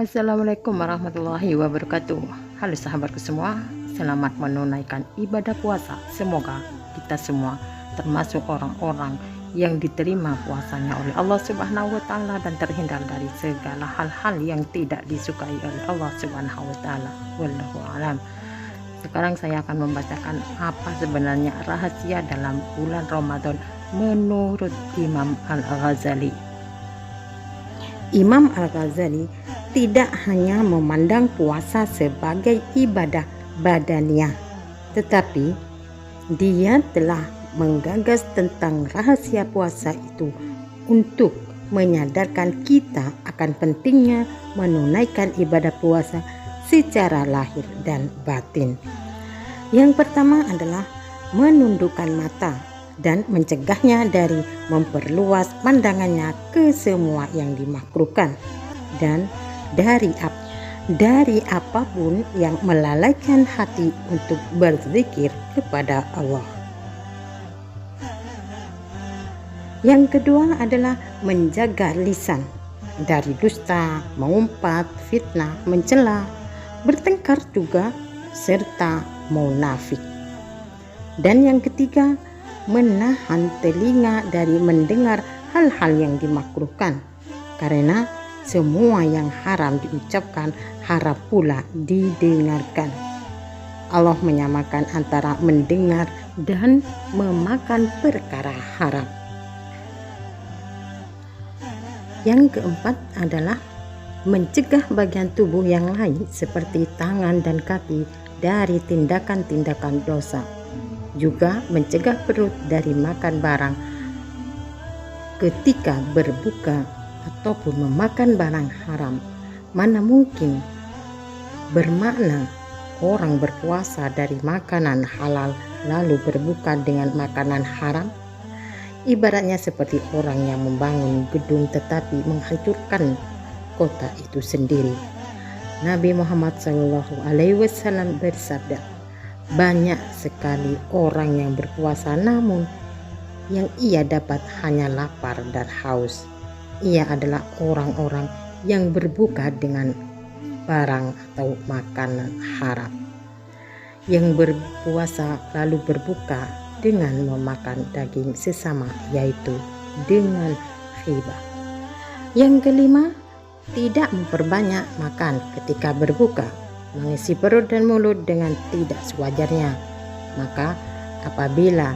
Assalamualaikum warahmatullahi wabarakatuh. Halo sahabatku semua, selamat menunaikan ibadah puasa. Semoga kita semua termasuk orang-orang yang diterima puasanya oleh Allah Subhanahu wa taala dan terhindar dari segala hal-hal yang tidak disukai oleh Allah Subhanahu wa taala. Wallahu alam. Sekarang saya akan membacakan apa sebenarnya rahasia dalam bulan Ramadan menurut Imam Al-Ghazali. Imam Al-Ghazali tidak hanya memandang puasa sebagai ibadah badaniah, tetapi dia telah menggagas tentang rahasia puasa itu untuk menyadarkan kita akan pentingnya menunaikan ibadah puasa secara lahir dan batin. Yang pertama adalah menundukkan mata dan mencegahnya dari memperluas pandangannya ke semua yang dimakruhkan dan dari apapun yang melalaikan hati untuk berzikir kepada Allah. Yang kedua adalah menjaga lisan dari dusta, mengumpat, fitnah, mencela, bertengkar juga, serta munafik. Dan yang ketiga, menahan telinga dari mendengar hal-hal yang dimakruhkan, karena semua yang haram diucapkan haram pula didengarkan. Allah menyamakan antara mendengar dan memakan perkara haram. Yang keempat adalah mencegah bagian tubuh yang lain seperti tangan dan kaki dari tindakan-tindakan dosa. Juga mencegah perut dari makan barang ketika berbuka ataupun memakan barang haram. Mana mungkin bermakna orang berpuasa dari makanan halal lalu berbuka dengan makanan haram? Ibaratnya seperti orang yang membangun gedung tetapi menghancurkan kota itu sendiri. Nabi Muhammad SAW bersabda, banyak sekali orang yang berpuasa namun yang ia dapat hanya lapar dan haus. Ia adalah orang-orang yang berbuka dengan barang atau makanan haram. Yang berpuasa lalu berbuka dengan memakan daging sesama, yaitu dengan ghibah. Yang kelima, tidak memperbanyak makan ketika berbuka, mengisi perut dan mulut dengan tidak sewajarnya. Maka apabila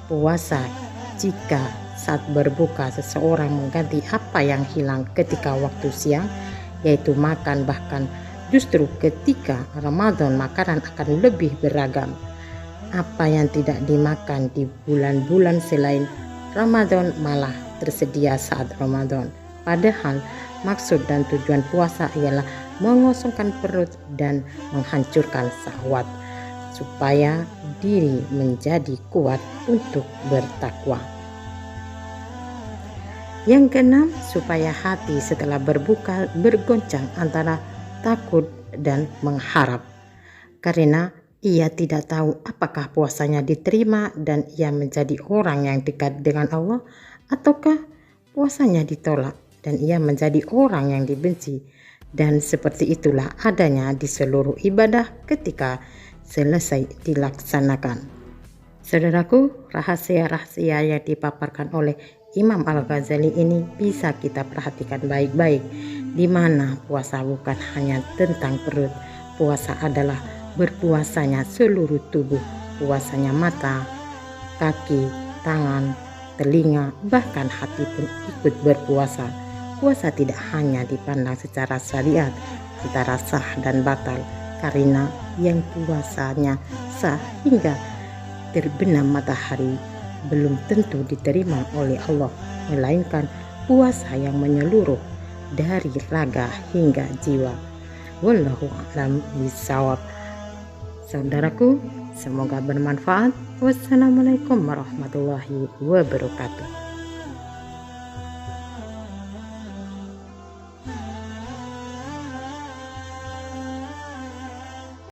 puasa, jika saat berbuka seseorang mengganti apa yang hilang ketika waktu siang, yaitu makan, bahkan justru ketika Ramadan makanan akan lebih beragam. Apa yang tidak dimakan di bulan-bulan selain Ramadan malah tersedia saat Ramadan. Padahal maksud dan tujuan puasa ialah mengosongkan perut dan menghancurkan syahwat supaya diri menjadi kuat untuk bertakwa. Yang keenam, supaya hati setelah berbuka bergoncang antara takut dan mengharap, karena ia tidak tahu apakah puasanya diterima dan ia menjadi orang yang dekat dengan Allah, ataukah puasanya ditolak dan ia menjadi orang yang dibenci. Dan seperti itulah adanya di seluruh ibadah ketika selesai dilaksanakan. Saudaraku, rahasia-rahasia yang dipaparkan oleh Imam Al-Ghazali ini bisa kita perhatikan baik-baik, di mana puasa bukan hanya tentang perut. Puasa adalah berpuasanya seluruh tubuh, puasanya mata, kaki, tangan, telinga, bahkan hati pun ikut berpuasa. Puasa tidak hanya dipandang secara syariat antara sah dan batal, karena yang puasanya sah hingga terbenam matahari belum tentu diterima oleh Allah, melainkan puasa yang menyeluruh dari raga hingga jiwa. Wallahu a'lam bishawab. Saudaraku, semoga bermanfaat. Wassalamualaikum warahmatullahi wabarakatuh.